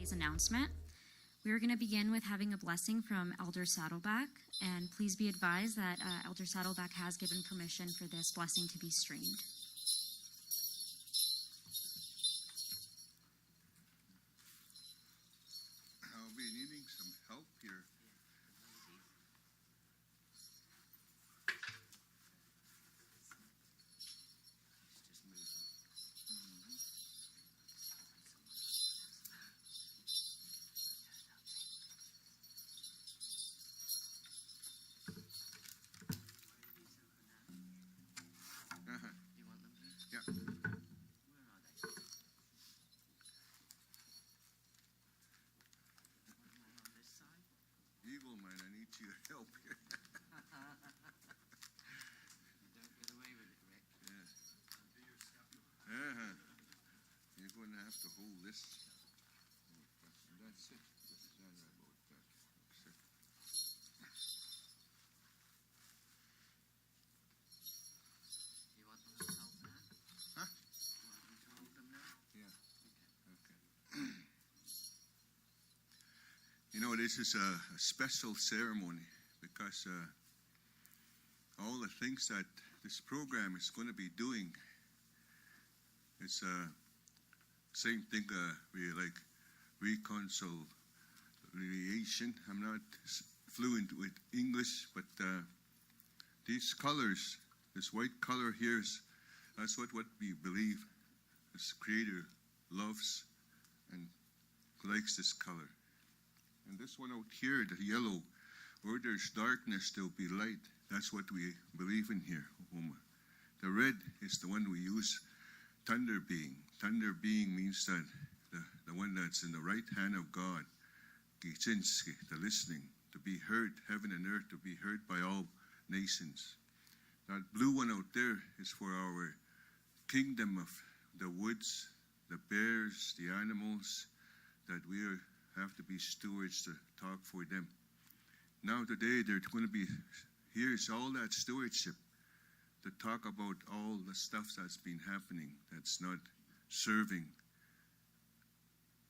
today's announcement. We are going to begin with having a blessing from Elder Saddleback, and please be advised that Elder Saddleback has given permission for this blessing to be streamed. I'll be needing some help here. Eagle man, I need your help here. You don't get away with it, Rick. Yeah. You're going to have to hold this. That's it. That's not about that. That's it. You want them to hold that? Huh? You want them to hold them now? Yeah. Okay. You know, this is a special ceremony because all the things that this program is going to be doing, it's same thing we like reconciliation. I'm not fluent with English, but these colors, this white color here, that's what we believe this Creator loves and likes this color. And this one out here, the yellow, where there's darkness, there'll be light. That's what we believe in here. The red is the one we use, thunder being. Thunder being means that the one that's in the right hand of God, Gichinski, the listening, to be heard, heaven and earth, to be heard by all nations. That blue one out there is for our kingdom of the woods, the bears, the animals, that we have to be stewards to talk for them. Now today they're going to be, here's all that stewardship to talk about all the stuff that's been happening that's not serving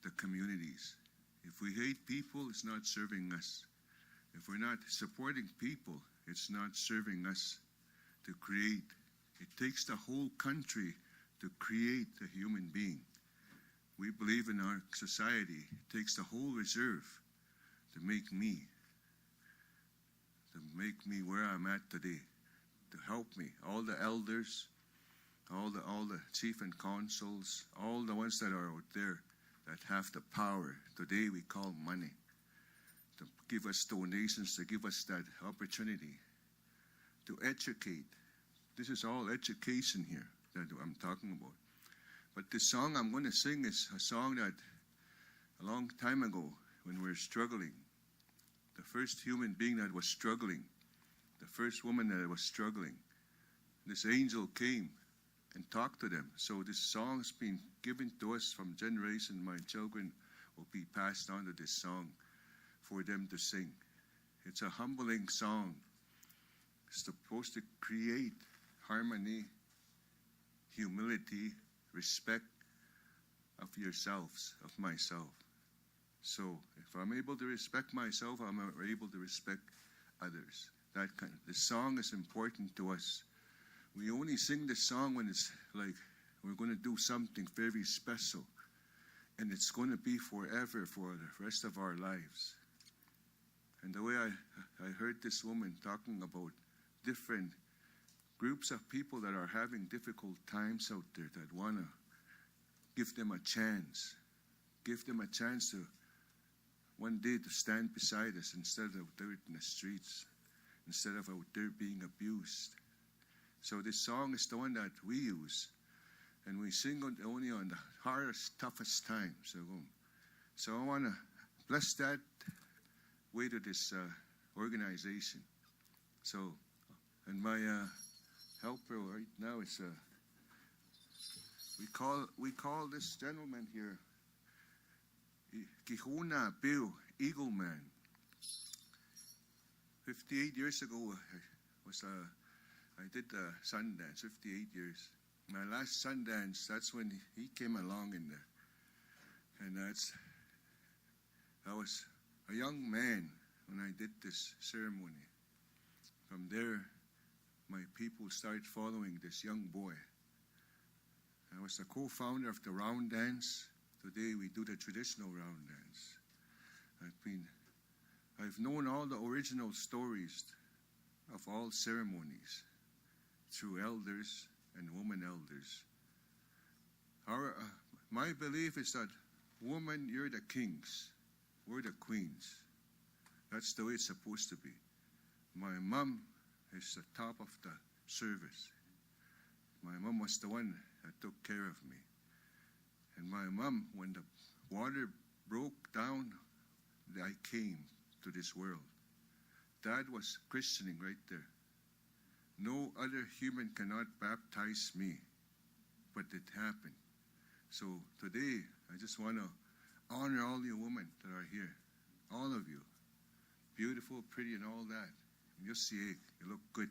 the communities. If we hate people, it's not serving us. If we're not supporting people, it's not serving us to create. It takes the whole country to create a human being. We believe in our society, it takes the whole reserve to make me where I'm at today, to help me. All the elders, all the chief and councils, all the ones that are out there that have the power, today we call money, to give us donations, to give us that opportunity to educate. This is all education here that I'm talking about. But the song I'm going to sing is a song that a long time ago, when we were struggling, the first human being that was struggling, the first woman that was struggling, this angel came and talked to them. So this song has been given to us from generation. My children will be passed on to this song for them to sing. It's a humbling song. It's supposed to create harmony, humility, respect of yourselves, of myself. So if I'm able to respect myself, I'm able to respect others. The song is important to us. We only sing the song when it's like we're going to do something very special, and it's going to be forever for the rest of our lives. And the way I heard this woman talking about different groups of people that are having difficult times out there, that want to give them a chance to one day to stand beside us instead of out there in the streets, instead of out there being abused. So this song is the one that we use, and we sing only on the hardest, toughest times. So I want to bless that way to this organization. So, and my helper right now is we call this gentleman here Kihuna Bill, Eagle Man. 58 years ago, I did the Sundance. 58 years. My last Sundance, that's when he came along in there, and I was a young man when I did this ceremony. From there, my people started following this young boy. I was the co-founder of the round dance. Today we do the traditional round dance. I've known all the original stories of all ceremonies through elders and women elders. My belief is that women, you're the kings, we're the queens. That's the way it's supposed to be. My mom is the top of the service. My mom was the one that took care of me. And my mom, when the water broke down, I came to this world. Dad was christening right there. No other human cannot baptize me, but it happened. So today, I just want to honor all you women that are here. All of you. Beautiful, pretty, and all that. You see, you look good.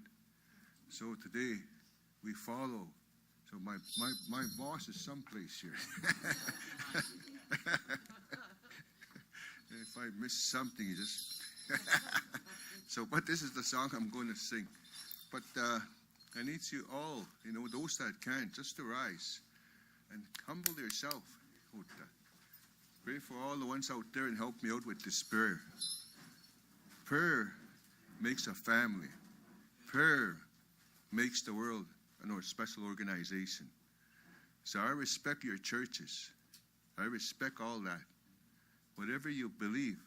So today, we follow. So my boss is someplace here. If I miss something, you just... But this is the song I'm going to sing. But I need you all, those that can, just to rise and humble yourself. Pray for all the ones out there and help me out with this prayer. Prayer makes a family. Prayer makes the world a special organization. So I respect your churches. I respect all that. Whatever you believe,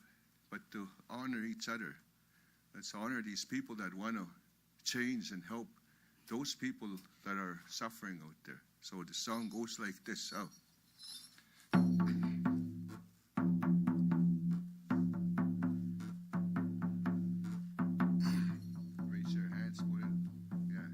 but to honor each other. Let's honor these people that want to change and help those people that are suffering out there. So the song goes like this. Raise your hands, put it. Yeah.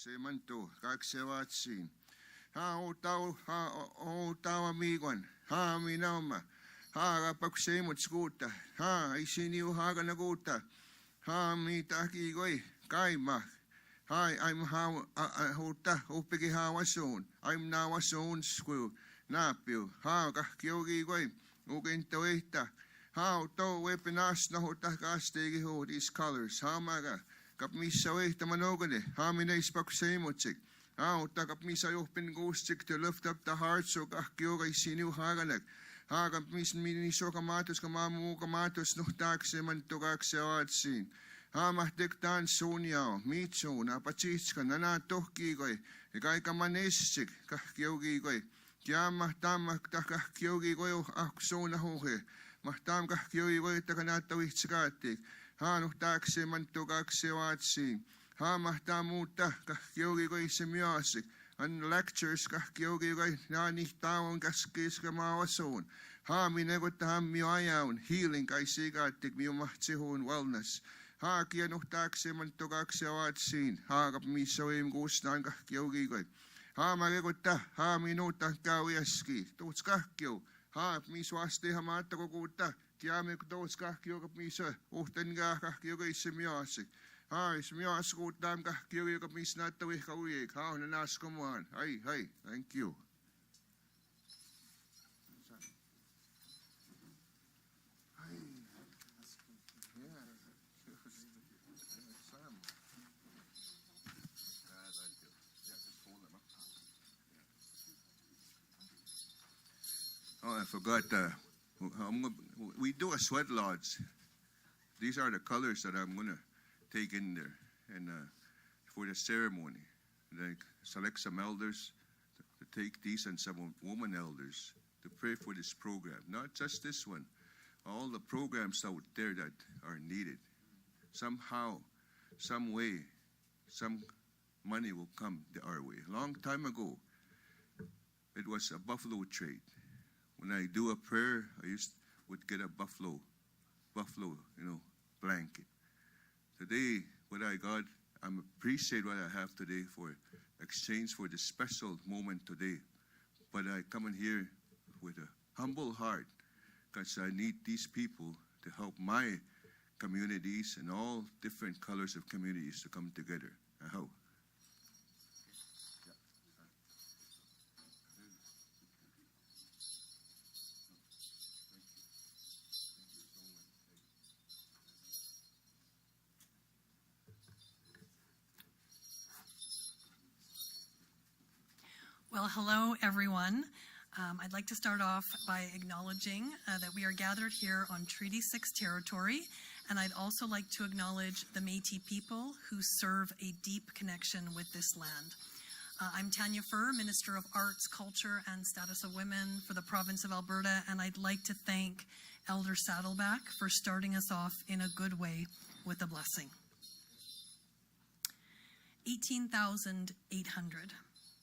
semanto kaksewatsin. Ha o tau amiguan. Ha minoma. Ha kapaksemot skuta. Ha isiniu haga naguta. Ha mi takigoi kaima. Hi, I'm how hota upiki hawason. I'm nawason sku. Napio. Ha kahkiogi goi. Ugentoita. How to weaponas na hota kastegi ho these colors. Ha maga. Kapmisawe tamanogane. Ha minais paksemotsik. How ta kapmisa open ghostik to lift up the heart so kahkioga isinu haganak. Ha kapmis miniso kamatos kamamu kamatos no takse mantogak sewatsin. Ha mahtiktan sunyao, mitso, napachitska, nanatohkigoi, ikay kamanesik, kahkiogigoi. Kya mahtam kahkiogigoi akso na hohe. Mahtam kahkiogigoi takanatawitskatik. Ha nuhtakse mantogakse watsi. Ha mahtamuta kahkiogigoi semyasik. An lectures kahkiogigoi nanihtawan kaskis kamawason. Ha minegotaham miayaun, healing kay sigatik miumahtsihun wellness. Ha kia nuhtakse mantogakse watsin. Ha kapmisawim gusnan kahkiogigoi. Ha magegota, ha minuta kawiaski. Tuts kahkio. Ha miswaste hamata kokuta. Kia me tuts kahkio kapmisa. Uhten ga kahkiogoi semyasik. Ha semyaskutam kahkiogoi kapmisnatawih kawig. Ha nanaskomuan. Hai, thank you. Oh, I forgot. We do a sweat lodge. These are the colors that I'm going to take in there and for the ceremony. Like select some elders to take these and some woman elders to pray for this program. Not just this one. All the programs out there that are needed. Somehow, some way, some money will come our way. A long time ago, it was a buffalo trade. When I do a prayer, would get a buffalo, blanket. Today, what I got, I'm appreciate what I have today for exchange for this special moment today. But I come in here with a humble heart because I need these people to help my communities and all different colors of communities to come together. I hope. Well, hello, everyone. I'd like to start off by acknowledging that we are gathered here on Treaty 6 territory, and I'd also like to acknowledge the Métis people who serve a deep connection with this land. I'm Tanya Furr, Minister of Arts, Culture, and Status of Women for the province of Alberta, and I'd like to thank Elder Saddleback for starting us off in a good way with a blessing. 18,800.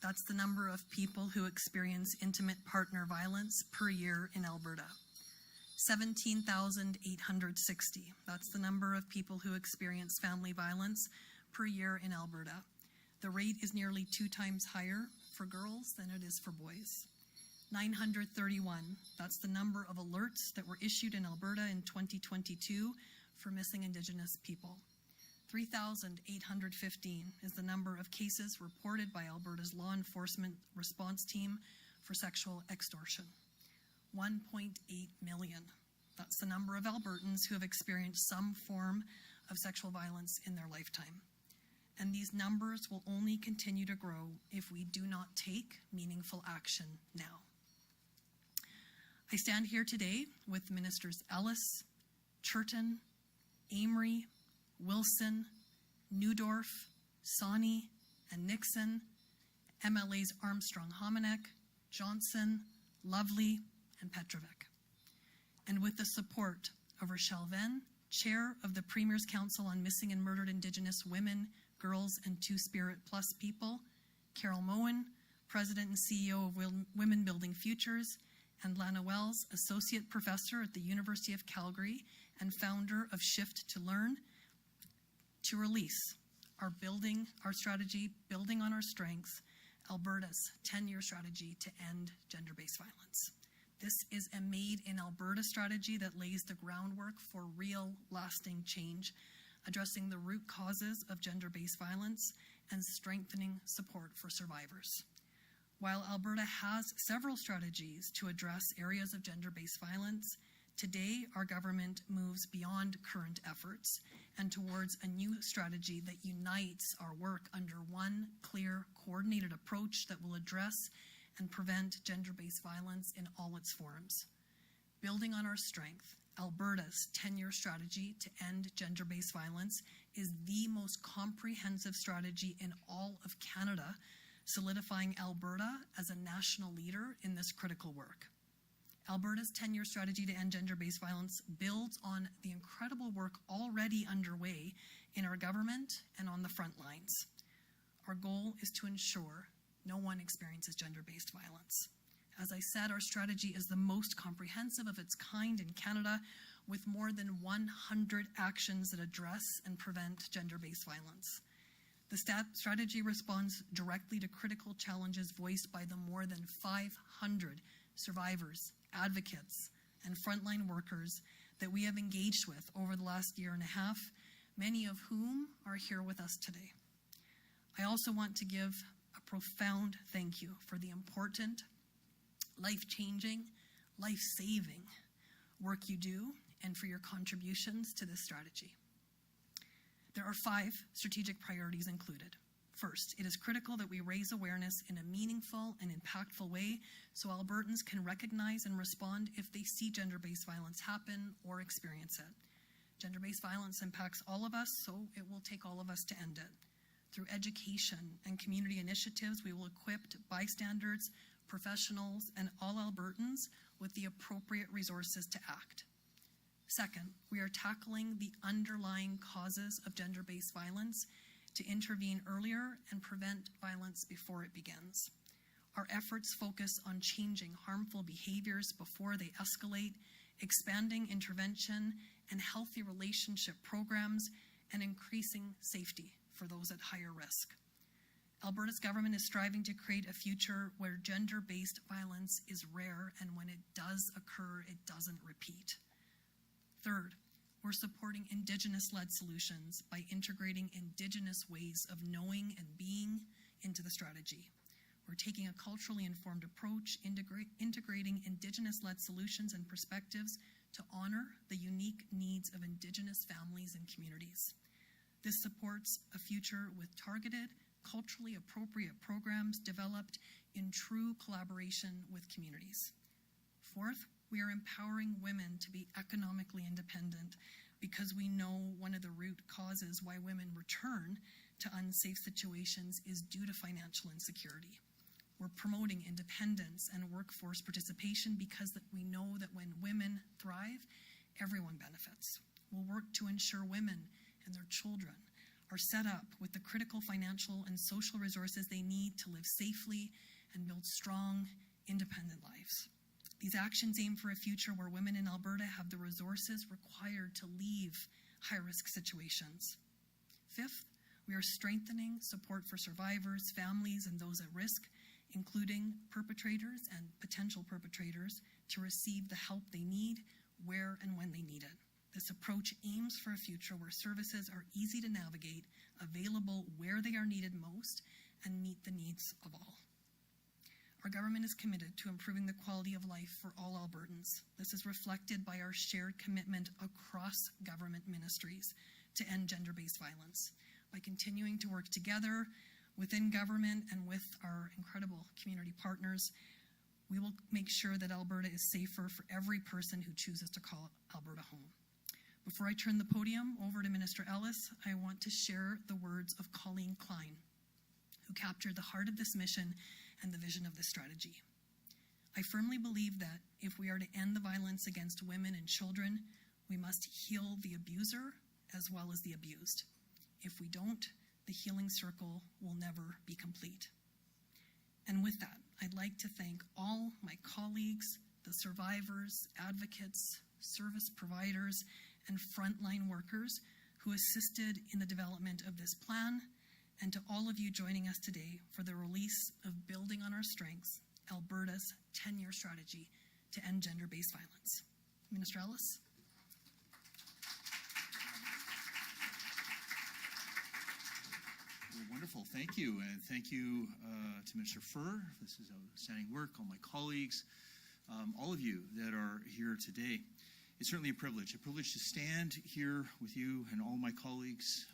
That's the number of people who experience intimate partner violence per year in Alberta. 17,860. That's the number of people who experience family violence per year in Alberta. The rate is nearly 2 times higher for girls than it is for boys. 931. That's the number of alerts that were issued in Alberta in 2022 for missing Indigenous people. 3,815 is the number of cases reported by Alberta's law enforcement response team for sexual extortion. 1.8 million. That's the number of Albertans who have experienced some form of sexual violence in their lifetime. And these numbers will only continue to grow if we do not take meaningful action now. I stand here today with Ministers Ellis, Churton, Amory, Wilson, Newdorf, Sawney, and Nixon, MLAs Armstrong-Hominick, Johnson, Lovely, and Petrovic. And with the support of Rochelle Venn, Chair of the Premier's Council on Missing and Murdered Indigenous Women, Girls, and Two-Spirit Plus People, Carol Moen, President and CEO of Women Building Futures, and Lana Wells, Associate Professor at the University of Calgary and founder of Shift to Learn, to release our strategy, Building on Our Strengths, Alberta's 10-year strategy to end gender-based violence. This is a Made in Alberta strategy that lays the groundwork for real, lasting change, addressing the root causes of gender-based violence and strengthening support for survivors. While Alberta has several strategies to address areas of gender-based violence, today our government moves beyond current efforts and towards a new strategy that unites our work under one clear, coordinated approach that will address and prevent gender-based violence in all its forms. Building on Our Strength, Alberta's 10-year strategy to end gender-based violence is the most comprehensive strategy in all of Canada, solidifying Alberta as a national leader in this critical work. Alberta's 10-year strategy to end gender-based violence builds on the incredible work already underway in our government and on the front lines. Our goal is to ensure no one experiences gender-based violence. As I said, our strategy is the most comprehensive of its kind in Canada, with more than 100 actions that address and prevent gender-based violence. The strategy responds directly to critical challenges voiced by the more than 500 survivors, advocates, and frontline workers that we have engaged with over the last year and a half, many of whom are here with us today. I also want to give a profound thank you for the important, life-changing, life-saving work you do and for your contributions to this strategy. There are 5 strategic priorities included. First, it is critical that we raise awareness in a meaningful and impactful way so Albertans can recognize and respond if they see gender-based violence happen or experience it. Gender-based violence impacts all of us, so it will take all of us to end it. Through education and community initiatives, we will equip bystanders, professionals, and all Albertans with the appropriate resources to act. Second, we are tackling the underlying causes of gender-based violence to intervene earlier and prevent violence before it begins. Our efforts focus on changing harmful behaviors before they escalate, expanding intervention and healthy relationship programs, and increasing safety for those at higher risk. Alberta's government is striving to create a future where gender-based violence is rare, and when it does occur, it doesn't repeat. Third, we're supporting Indigenous-led solutions by integrating Indigenous ways of knowing and being into the strategy. We're taking a culturally informed approach, integrating Indigenous-led solutions and perspectives to honor the unique needs of Indigenous families and communities. This supports a future with targeted, culturally appropriate programs developed in true collaboration with communities. Fourth, we are empowering women to be economically independent because we know one of the root causes why women return to unsafe situations is due to financial insecurity. We're promoting independence and workforce participation because we know that when women thrive, everyone benefits. We'll work to ensure women and their children are set up with the critical financial and social resources they need to live safely and build strong, independent lives. These actions aim for a future where women in Alberta have the resources required to leave high-risk situations. Fifth, we are strengthening support for survivors, families, and those at risk, including perpetrators and potential perpetrators, to receive the help they need, where and when they need it. This approach aims for a future where services are easy to navigate, available where they are needed most, and meet the needs of all. Our government is committed to improving the quality of life for all Albertans. This is reflected by our shared commitment across government ministries to end gender-based violence. By continuing to work together within government and with our incredible community partners, we will make sure that Alberta is safer for every person who chooses to call Alberta home. Before I turn the podium over to Minister Ellis, I want to share the words of Colleen Klein, who captured the heart of this mission and the vision of this strategy. I firmly believe that if we are to end the violence against women and children, we must heal the abuser as well as the abused. If we don't, the healing circle will never be complete. And with that, I'd like to thank all my colleagues, the survivors, advocates, service providers, and frontline workers who assisted in the development of this plan, and to all of you joining us today for the release of Building on Our Strengths, Alberta's 10-year strategy to end gender-based violence. Minister Ellis. Well, wonderful. Thank you. And thank you to Minister Furr. This is outstanding work. All my colleagues, all of you that are here today. It's certainly a privilege to stand here with you and all my colleagues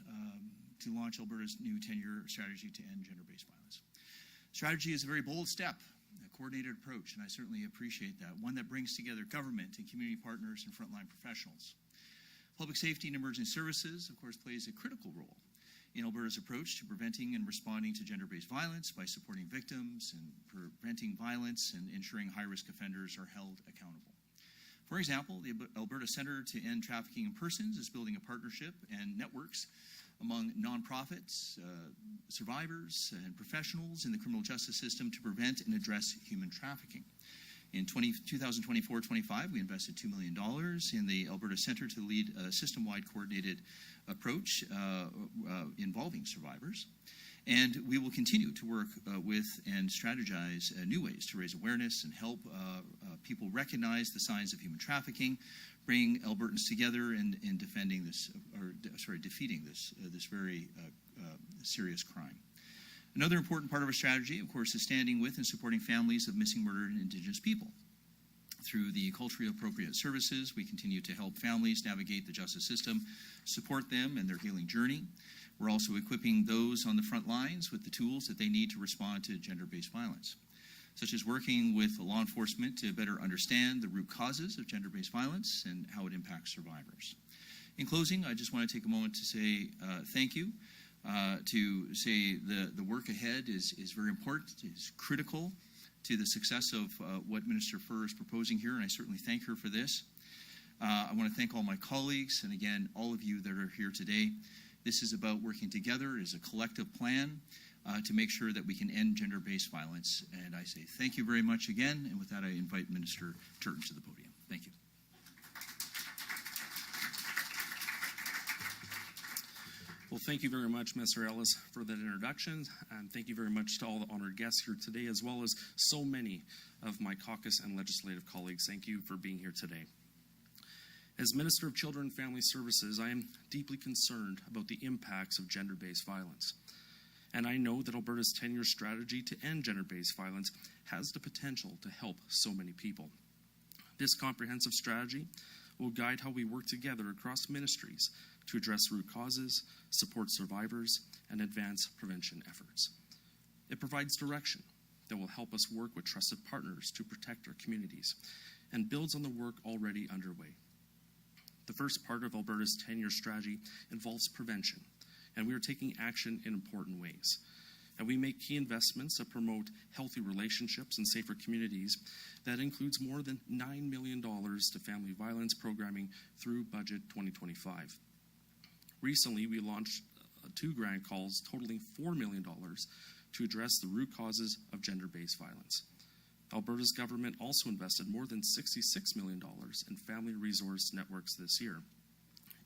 to launch Alberta's new 10-year strategy to end gender-based violence. Strategy is a very bold step, a coordinated approach, and I certainly appreciate that, one that brings together government and community partners and frontline professionals. Public safety and emergency services, of course, plays a critical role in Alberta's approach to preventing and responding to gender-based violence by supporting victims and preventing violence and ensuring high-risk offenders are held accountable. For example, the Alberta Centre to End Trafficking in Persons is building a partnership and networks among nonprofits, survivors, and professionals in the criminal justice system to prevent and address human trafficking. In 2024-25, we invested $2 million in the Alberta Centre to lead a system-wide coordinated approach involving survivors. And we will continue to work with and strategize new ways to raise awareness and help people recognize the signs of human trafficking, bring Albertans together in defending this, defeating this very serious crime. Another important part of our strategy, of course, is standing with and supporting families of missing, murdered, and Indigenous people. Through the culturally appropriate services, we continue to help families navigate the justice system, support them in their healing journey. We're also equipping those on the front lines with the tools that they need to respond to gender-based violence, such as working with law enforcement to better understand the root causes of gender-based violence and how it impacts survivors. In closing, I just want to take a moment to say thank you, to say the work ahead is very important, is critical to the success of what Minister Furr is proposing here, and I certainly thank her for this. I want to thank all my colleagues, and again, all of you that are here today. This is about working together as a collective plan to make sure that we can end gender-based violence. And I say thank you very much again, and with that, I invite Minister Turton to the podium. Thank you. Well, thank you very much, Mr. Ellis, for that introduction, and thank you very much to all the honored guests here today, as well as so many of my caucus and legislative colleagues. Thank you for being here today. As Minister of Children and Family Services, I am deeply concerned about the impacts of gender-based violence. And I know that Alberta's 10-year strategy to end gender-based violence has the potential to help so many people. This comprehensive strategy will guide how we work together across ministries to address root causes, support survivors, and advance prevention efforts. It provides direction that will help us work with trusted partners to protect our communities and builds on the work already underway. The first part of Alberta's 10-year strategy involves prevention, and we are taking action in important ways. And we make key investments that promote healthy relationships and safer communities. That includes more than $9 million to family violence programming through Budget 2025. Recently, we launched 2 grant calls totaling $4 million to address the root causes of gender-based violence. Alberta's government also invested more than $66 million in family resource networks this year.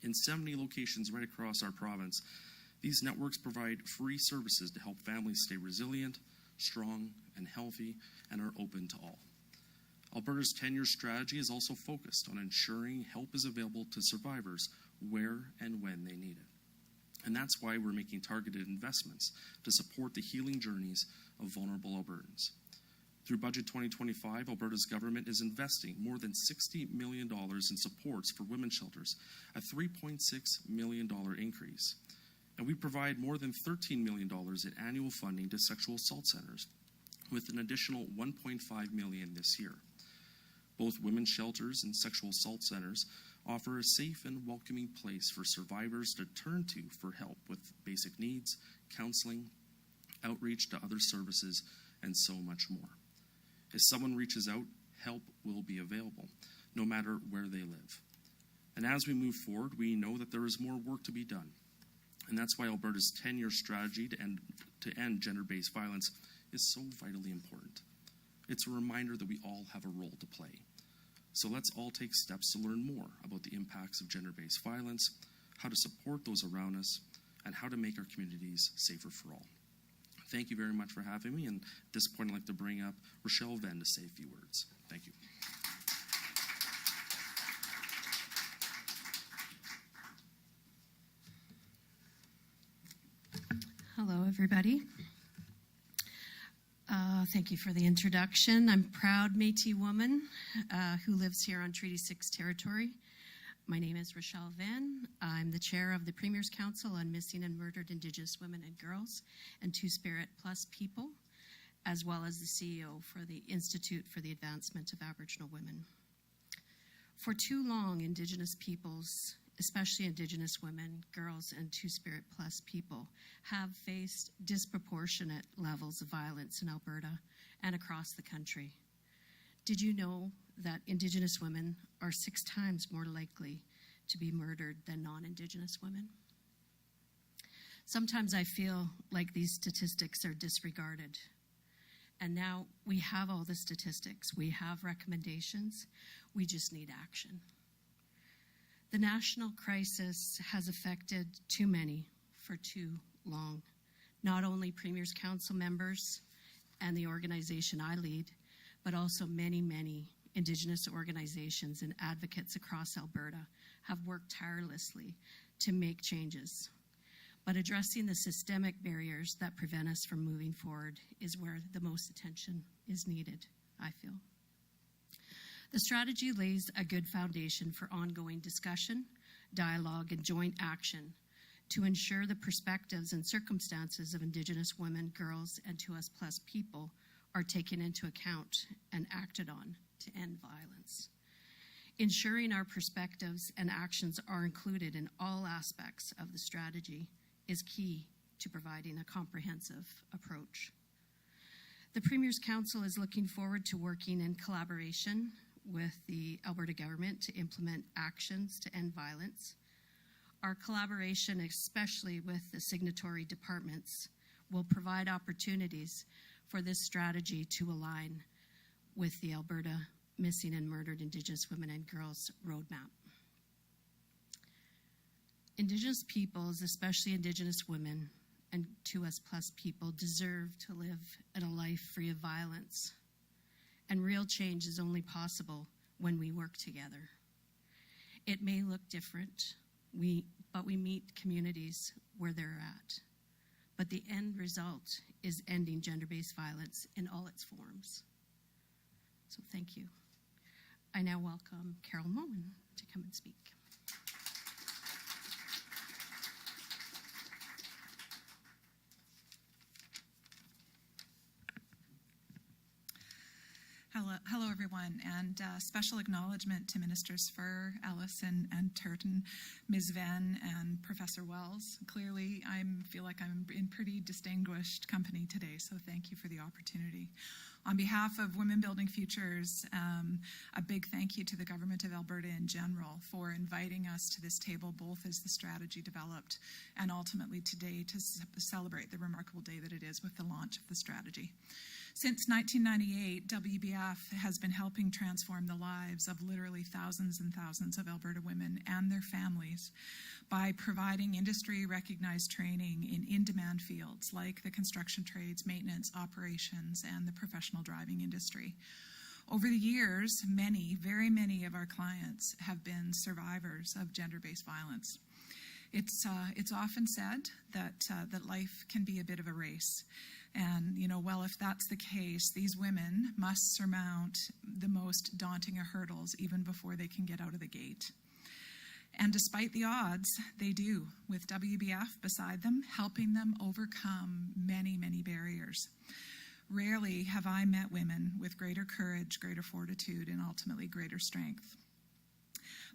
In 70 locations right across our province, these networks provide free services to help families stay resilient, strong, and healthy, and are open to all. Alberta's 10-year strategy is also focused on ensuring help is available to survivors where and when they need it. And that's why we're making targeted investments to support the healing journeys of vulnerable Albertans. Through Budget 2025, Alberta's government is investing more than $60 million in supports for women's shelters, a $3.6 million increase. And we provide more than $13 million in annual funding to sexual assault centers, with an additional $1.5 million this year. Both women's shelters and sexual assault centers offer a safe and welcoming place for survivors to turn to for help with basic needs, counseling, outreach to other services, and so much more. If someone reaches out, help will be available, no matter where they live. And as we move forward, we know that there is more work to be done. And that's why Alberta's 10-year strategy to end gender-based violence is so vitally important. It's a reminder that we all have a role to play. So let's all take steps to learn more about the impacts of gender-based violence, how to support those around us, and how to make our communities safer for all. Thank you very much for having me, and at this point I'd like to bring up Rochelle Venn to say a few words. Thank you. Hello, everybody. Thank you for the introduction. I'm a proud Métis woman who lives here on Treaty 6 territory. My name is Rochelle Venn. I'm the chair of the Premier's Council on Missing and Murdered Indigenous Women and Girls and Two-Spirit Plus People, as well as the CEO for the Institute for the Advancement of Aboriginal Women. For too long, Indigenous peoples, especially Indigenous women, girls, and Two-Spirit Plus people, have faced disproportionate levels of violence in Alberta and across the country. Did you know that Indigenous women are 6 times more likely to be murdered than non-Indigenous women? Sometimes I feel like these statistics are disregarded. And now we have all the statistics. We have recommendations. We just need action. The national crisis has affected too many for too long. Not only Premier's Council members and the organization I lead, but also many, many Indigenous organizations and advocates across Alberta have worked tirelessly to make changes. But addressing the systemic barriers that prevent us from moving forward is where the most attention is needed, I feel. The strategy lays a good foundation for ongoing discussion, dialogue, and joint action to ensure the perspectives and circumstances of Indigenous women, girls, and 2S+ people are taken into account and acted on to end violence. Ensuring our perspectives and actions are included in all aspects of the strategy is key to providing a comprehensive approach. The Premier's Council is looking forward to working in collaboration with the Alberta government to implement actions to end violence. Our collaboration, especially with the signatory departments, will provide opportunities for this strategy to align with the Alberta Missing and Murdered Indigenous Women and Girls Roadmap. Indigenous peoples, especially Indigenous women and 2S+ people, deserve to live in a life free of violence. And real change is only possible when we work together. It may look different, but we meet communities where they're at. But the end result is ending gender-based violence in all its forms. So thank you. I now welcome Carol Moen to come and speak. Hello, everyone, and special acknowledgement to Ministers Furr, Ellis, and Turton, Ms. Venn, and Professor Wells. Clearly, I feel like I'm in pretty distinguished company today, so thank you for the opportunity. On behalf of Women Building Futures, a big thank you to the Government of Alberta in general for inviting us to this table, both as the strategy developed and ultimately today to celebrate the remarkable day that it is with the launch of the strategy. Since 1998, WBF has been helping transform the lives of literally thousands and thousands of Alberta women and their families by providing industry-recognized training in in-demand fields like the construction trades, maintenance, operations, and the professional driving industry. Over the years, very many of our clients have been survivors of gender-based violence. It's often said that life can be a bit of a race. And, well, if that's the case, these women must surmount the most daunting of hurdles even before they can get out of the gate. And despite the odds, they do, with WBF beside them, helping them overcome many, many barriers. Rarely have I met women with greater courage, greater fortitude, and ultimately greater strength.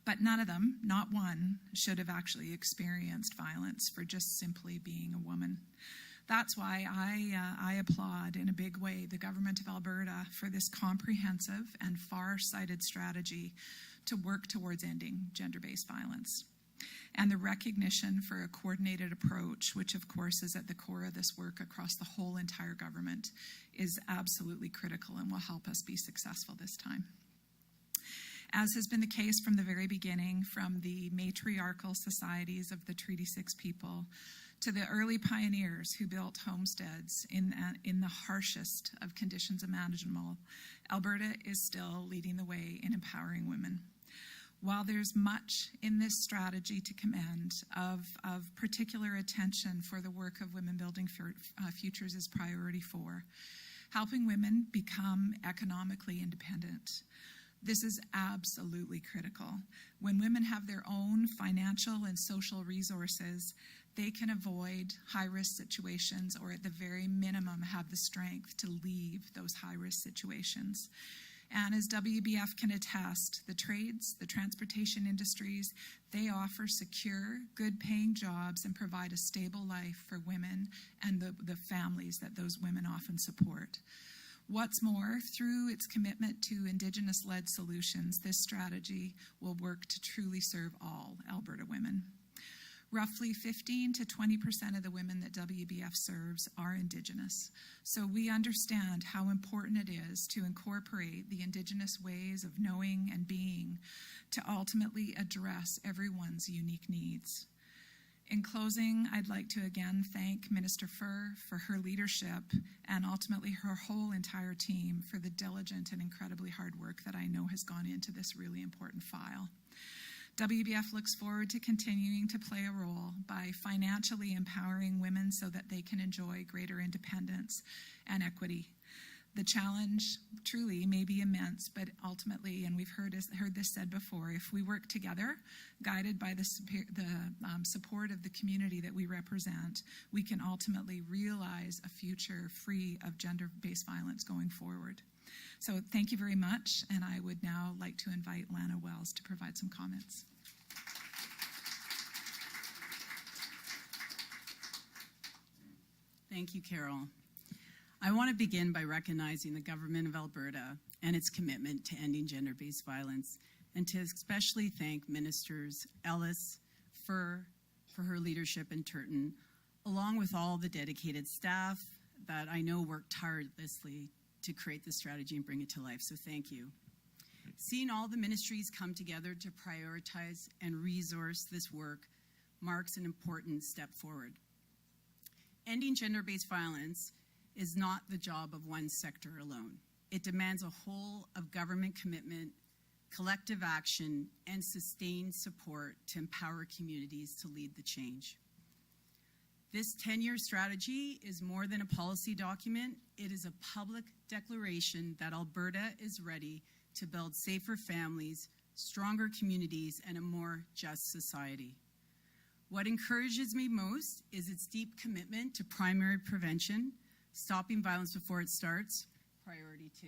But none of them, not one, should have actually experienced violence for just simply being a woman. That's why I applaud in a big way the Government of Alberta for this comprehensive and far-sighted strategy to work towards ending gender-based violence. And the recognition for a coordinated approach, which of course is at the core of this work across the whole entire government, is absolutely critical and will help us be successful this time. As has been the case from the very beginning, from the matriarchal societies of the Treaty 6 people to the early pioneers who built homesteads in the harshest of conditions imaginable, Alberta is still leading the way in empowering women. While there's much in this strategy to commend of particular attention for the work of Women Building Futures is priority 4, helping women become economically independent. This is absolutely critical. When women have their own financial and social resources, they can avoid high-risk situations, or at the very minimum have the strength to leave those high-risk situations. And as WBF can attest, the trades, the transportation industries, they offer secure, good-paying jobs and provide a stable life for women and the families that those women often support. What's more, through its commitment to Indigenous-led solutions, this strategy will work to truly serve all Alberta women. Roughly 15 to 20% of the women that WBF serves are Indigenous. So we understand how important it is to incorporate the Indigenous ways of knowing and being to ultimately address everyone's unique needs. In closing, I'd like to again thank Minister Furr for her leadership and ultimately her whole entire team for the diligent and incredibly hard work that I know has gone into this really important file. WBF looks forward to continuing to play a role by financially empowering women so that they can enjoy greater independence and equity. The challenge truly may be immense, but ultimately, and we've heard this said before, if we work together, guided by the support of the community that we represent, we can ultimately realize a future free of gender-based violence going forward. So thank you very much, and I would now like to invite Lana Wells to provide some comments. Thank you, Carol. I want to begin by recognizing the Government of Alberta and its commitment to ending gender-based violence, and to especially thank Ministers Ellis, Furr for her leadership, and Turton, along with all the dedicated staff that I know worked tirelessly to create this strategy and bring it to life, so thank you. Seeing all the ministries come together to prioritize and resource this work marks an important step forward. Ending gender-based violence is not the job of one sector alone. It demands a whole of government commitment, collective action, and sustained support to empower communities to lead the change. This 10-year strategy is more than a policy document. It is a public declaration that Alberta is ready to build safer families, stronger communities, and a more just society. What encourages me most is its deep commitment to primary prevention, stopping violence before it starts, priority 2.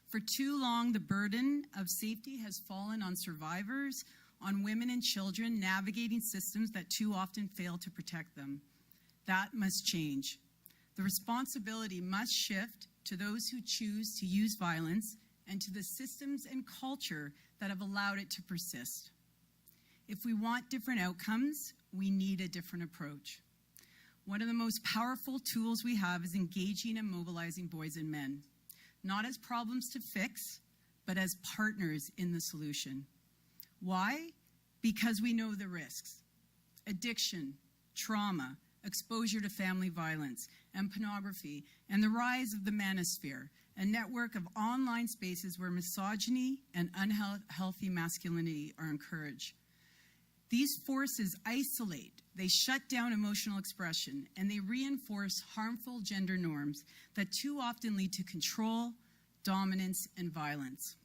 For too long, the burden of safety has fallen on survivors, on women and children navigating systems that too often fail to protect them. That must change. The responsibility must shift to those who choose to use violence and to the systems and culture that have allowed it to persist. If we want different outcomes, we need a different approach. One of the most powerful tools we have is engaging and mobilizing boys and men, not as problems to fix, but as partners in the solution. Why? Because we know the risks: addiction, trauma, exposure to family violence, and pornography, and the rise of the manosphere, a network of online spaces where misogyny and unhealthy masculinity are encouraged. These forces isolate, they shut down emotional expression, and they reinforce harmful gender norms that too often lead to control, dominance, and violence.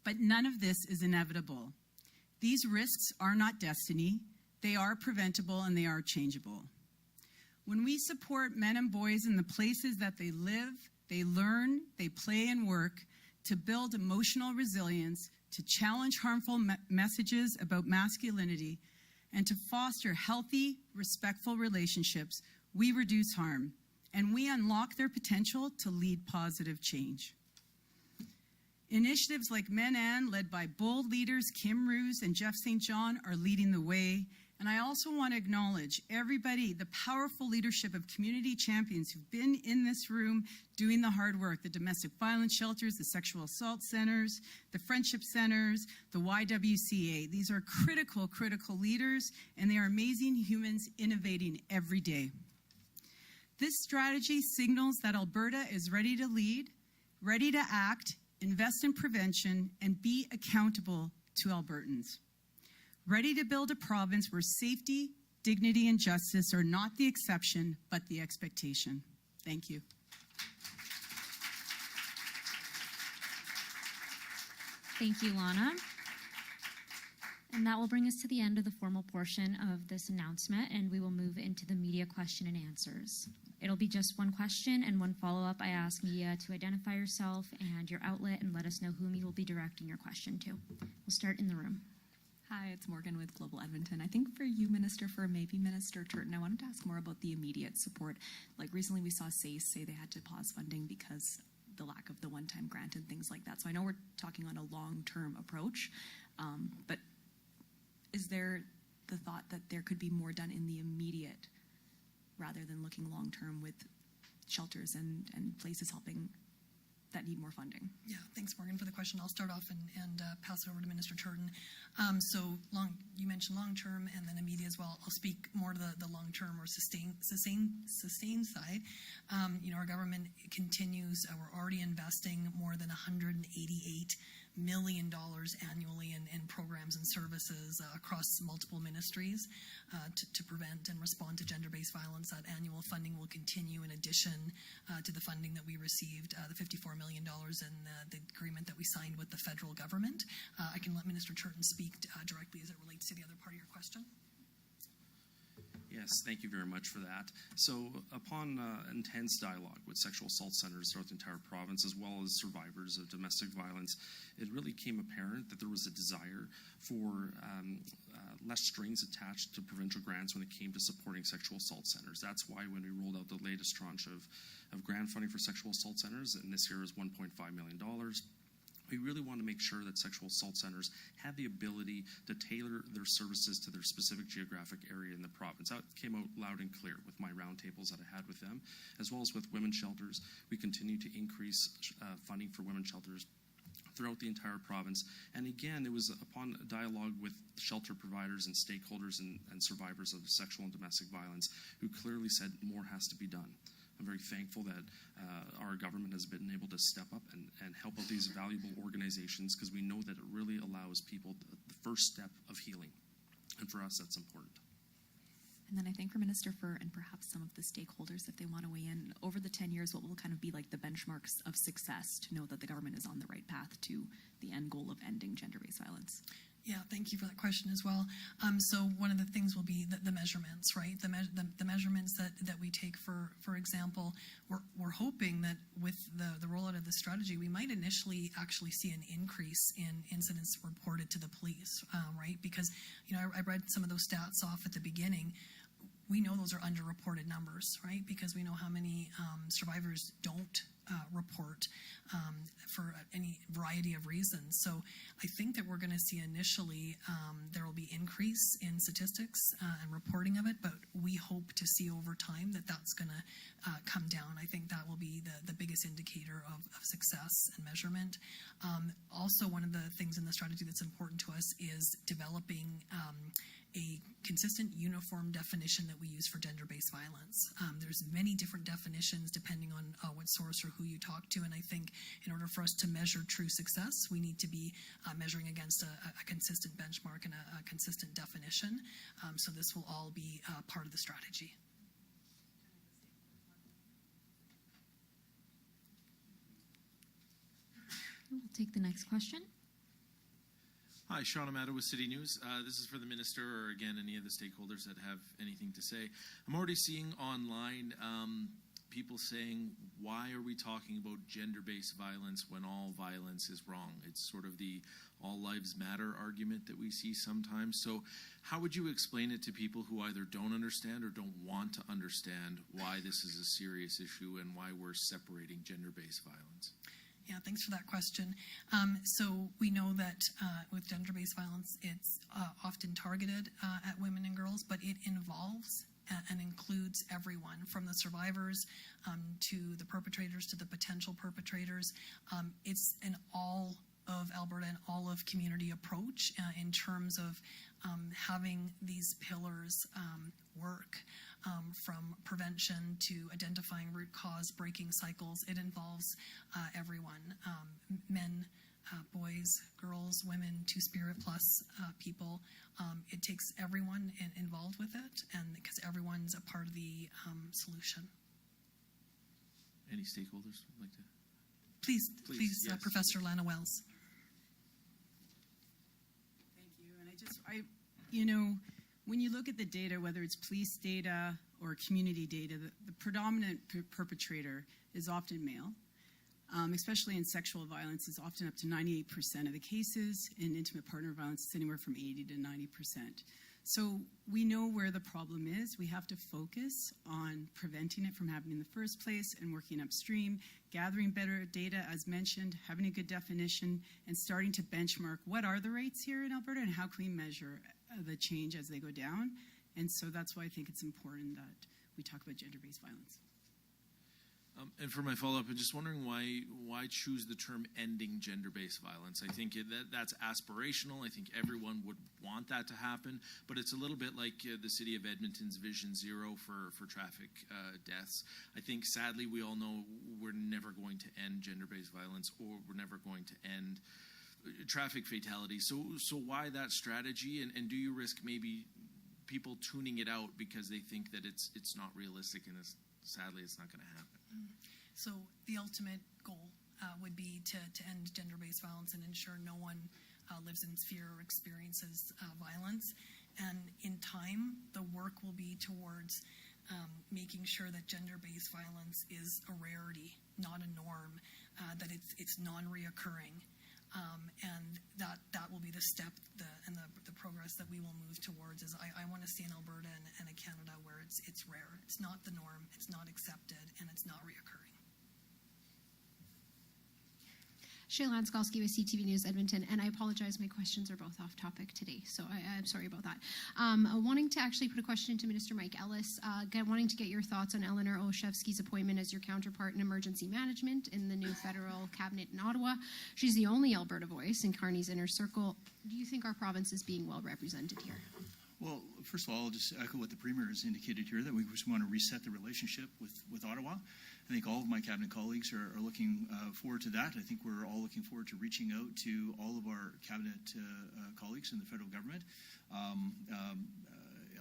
But none of this is inevitable. These risks are not destiny. They are preventable and they are changeable. When we support men and boys in the places that they live, they learn, they play and work to build emotional resilience, to challenge harmful messages about masculinity, and to foster healthy, respectful relationships, we reduce harm and we unlock their potential to lead positive change. Initiatives like Men and, led by bold leaders Kim Roos and Jeff St. John, are leading the way, And I also want to acknowledge everybody, the powerful leadership of community champions who've been in this room doing the hard work, the domestic violence shelters, the sexual assault centers, the friendship centers, the YWCA. These are critical, critical leaders, and they are amazing humans innovating every day. This strategy signals that Alberta is ready to lead, ready to act, invest in prevention, and be accountable to Albertans. Ready to build a province where safety, dignity, and justice are not the exception, but the expectation. Thank you. Thank you, Lana. And that will bring us to the end of the formal portion of this announcement, and we will move into the media question and answers. It'll be just one question and one follow-up. I ask media to identify yourself and your outlet and let us know whom you will be directing your question to. We'll start in the room. Hi, it's Morgan with Global Edmonton. I think for you, Minister, for maybe Minister Turton, I wanted to ask more about the immediate support. Like recently we saw SACE say they had to pause funding because the lack of the one-time grant and things like that. So I know we're talking on a long-term approach, but is there the thought that there could be more done in the immediate rather than looking long-term with shelters and places helping that need more funding? Yeah, thanks, Morgan, for the question. I'll start off and pass it over to Minister Turton. You mentioned long-term and then immediate as well. I'll speak more to the long-term or sustained side. Our government continues. We're already investing more than $188 million annually in programs and services across multiple ministries to prevent and respond to gender-based violence. That annual funding will continue in addition to the funding that we received, the $54 million in the agreement that we signed with the federal government. I can let Minister Turton speak directly as it relates to the other part of your question. Yes, thank you very much for that. So upon intense dialogue with sexual assault centers throughout the entire province, as well as survivors of domestic violence, it really became apparent that there was a desire for less strings attached to provincial grants when it came to supporting sexual assault centers. That's why when we rolled out the latest tranche of grant funding for sexual assault centers, and this year is $1.5 million, we really want to make sure that sexual assault centers have the ability to tailor their services to their specific geographic area in the province. That came out loud and clear with my roundtables that I had with them, as well as with women's shelters. We continue to increase funding for women's shelters throughout the entire province. And again, it was upon dialogue with shelter providers and stakeholders and survivors of sexual and domestic violence who clearly said more has to be done. I'm very thankful that our government has been able to step up and help out these valuable organizations, because we know that it really allows people the first step of healing. And for us, that's important. And then I think for Minister Furr and perhaps some of the stakeholders, if they want to weigh in, over the 10 years, what will kind of be like the benchmarks of success to know that the government is on the right path to the end goal of ending gender-based violence? Yeah, thank you for that question as well. So one of the things will be the measurements, right? The measurements that we take, for example, we're hoping that with the rollout of the strategy, we might initially actually see an increase in incidents reported to the police, right? Because, I read some of those stats off at the beginning. We know those are underreported numbers, right? Because we know how many survivors don't report for any variety of reasons. So I think that we're going to see initially there will be increase in statistics and reporting of it, but we hope to see over time that that's going to come down. I think that will be the biggest indicator of success and measurement. Also, one of the things in the strategy that's important to us is developing a consistent, uniform definition that we use for gender-based violence. There's many different definitions depending on what source or who you talk to, and I think in order for us to measure true success, we need to be measuring against a consistent benchmark and a consistent definition. So this will all be part of the strategy. We'll take the next question. Hi, Sean Amato with City News. This is for the minister or, again, any of the stakeholders that have anything to say. I'm already seeing online people saying, why are we talking about gender-based violence when all violence is wrong? It's sort of the all lives matter argument that we see sometimes. So how would you explain it to people who either don't understand or don't want to understand why this is a serious issue and why we're separating gender-based violence? Yeah, thanks for that question. So we know that with gender-based violence, it's often targeted at women and girls, but it involves and includes everyone, from the survivors to the perpetrators to the potential perpetrators. It's an all of Alberta and all of community approach in terms of having these pillars work. From prevention to identifying root cause, breaking cycles. It involves everyone, men, boys, girls, women, Two-Spirit plus people. It takes everyone involved with it, and because everyone's a part of the solution. Any stakeholders would like to? Please, yes. Professor Lana Wells. Thank you. And when you look at the data, whether it's police data or community data, the predominant perpetrator is often male, especially in sexual violence. Is often up to 98% of the cases. In intimate partner violence, it's anywhere from 80 to 90%. So we know where the problem is. We have to focus on preventing it from happening in the first place and working upstream, gathering better data, as mentioned, having a good definition, and starting to benchmark what are the rates here in Alberta and how can we measure the change as they go down. And so that's why I think it's important that we talk about gender-based violence. And for my follow-up, I'm just wondering why choose the term ending gender-based violence? I think that's aspirational. I think everyone would want that to happen, but it's a little bit like the City of Edmonton's Vision Zero for traffic deaths. I think, sadly, we all know we're never going to end gender-based violence, or we're never going to end traffic fatalities. So why that strategy, and do you risk maybe people tuning it out because they think that it's not realistic, and sadly it's not going to happen? So the ultimate goal would be to end gender-based violence and ensure no one lives in fear or experiences violence. And in time, the work will be towards making sure that gender-based violence is a rarity, not a norm, that it's non-reoccurring. And that will be the step and the progress that we will move towards. Is I want to see in Alberta and in Canada where it's rare. It's not the norm, it's not accepted, and it's not reoccurring. Shayla Anskalski with CTV News Edmonton, and I apologize, my questions are both off topic today, so I'm sorry about that. Wanting to actually put a question to Minister Mike Ellis, wanting to get your thoughts on Eleanor Olszewski's appointment as your counterpart in emergency management in the new federal cabinet in Ottawa. She's the only Alberta voice in Carney's inner circle. Do you think our province is being well represented here? Well, first of all, I'll just echo what the Premier has indicated here, that we just want to reset the relationship with Ottawa. I think all of my cabinet colleagues are looking forward to that. I think we're all looking forward to reaching out to all of our cabinet colleagues in the federal government.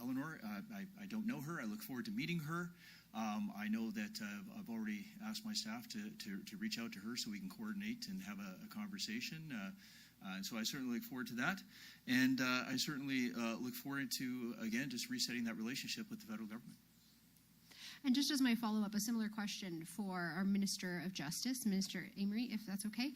Eleanor, I don't know her. I look forward to meeting her. I know that I've already asked my staff to reach out to her so we can coordinate and have a conversation. So I certainly look forward to that. And I certainly look forward to, again, just resetting that relationship with the federal government. And just as my follow-up, a similar question for our Minister of Justice, Minister Amory, if that's okay.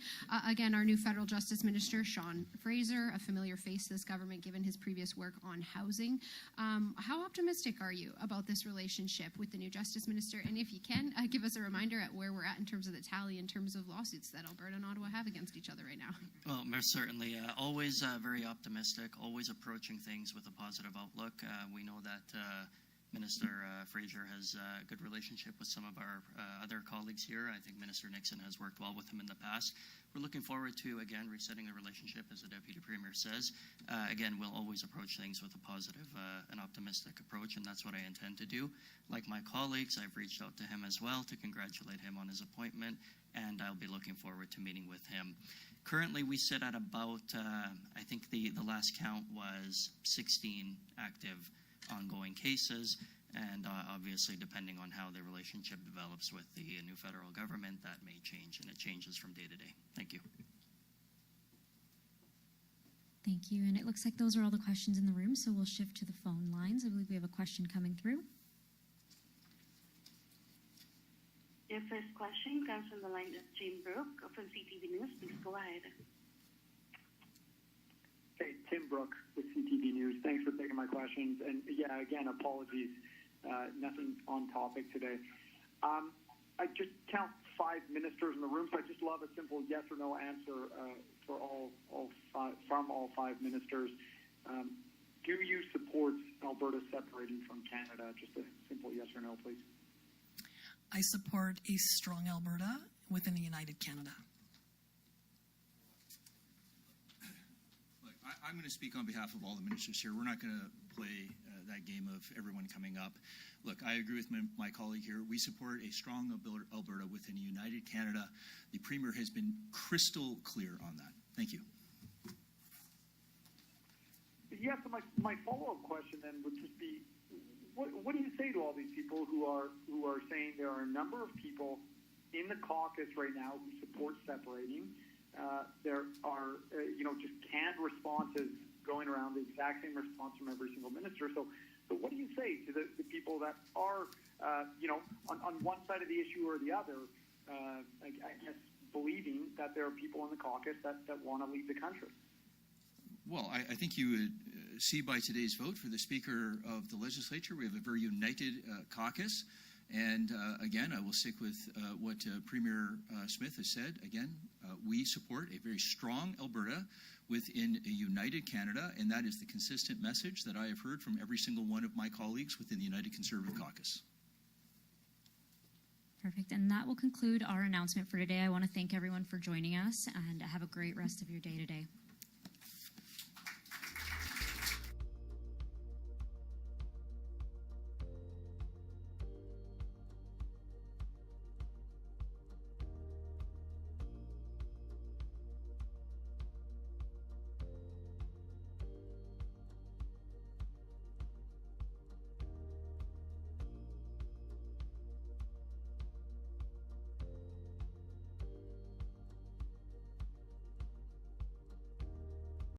Again, our new federal justice minister, Sean Fraser, a familiar face to this government given his previous work on housing. How optimistic are you about this relationship with the new justice minister? And if you can, give us a reminder at where we're at in terms of the tally, in terms of lawsuits that Alberta and Ottawa have against each other right now. Well, most certainly. Always very optimistic, always approaching things with a positive outlook. We know that Minister Fraser has a good relationship with some of our other colleagues here. I think Minister Nixon has worked well with him in the past. We're looking forward to, again, resetting the relationship, as the Deputy Premier says. Again, we'll always approach things with a positive and optimistic approach, and that's what I intend to do. Like my colleagues, I've reached out to him as well to congratulate him on his appointment, and I'll be looking forward to meeting with him. Currently, we sit at about, I think the last count was 16 active ongoing cases, and obviously depending on how the relationship develops with the new federal government, that may change, and it changes from day to day. Thank you. Thank you, and it looks like those are all the questions in the room, so we'll shift to the phone lines. I believe we have a question coming through. Your first question comes from the line of Tim Brooke from CTV News. Please go ahead. Hey, Tim Brooke with CTV News. Thanks for taking my questions. And yeah, again, apologies. Nothing on topic today. I just count 5 ministers in the room, so I just love a simple yes or no answer from all 5 ministers. Do you support Alberta separating from Canada? Just a simple yes or no, please. I support a strong Alberta within a united Canada. Look, I'm going to speak on behalf of all the ministers here. We're not going to play that game of everyone coming up. Look, I agree with my colleague here. We support a strong Alberta within a united Canada. The Premier has been crystal clear on that. Thank you. Yes, so my follow-up question then would just be, what do you say to all these people who are saying there are a number of people in the caucus right now who support separating? There are just canned responses going around, the exact same response from every single minister. So what do you say to the people that are on one side of the issue or the other? I guess believing that there are people in the caucus that want to leave the country. Well, I think you would see by today's vote for the Speaker of the Legislature, we have a very united caucus. And again, I will stick with what Premier Smith has said. Again, we support a very strong Alberta within a united Canada, and that is the consistent message that I have heard from every single one of my colleagues within the United Conservative Caucus. Perfect. And that will conclude our announcement for today. I want to thank everyone for joining us, and have a great rest of your day today.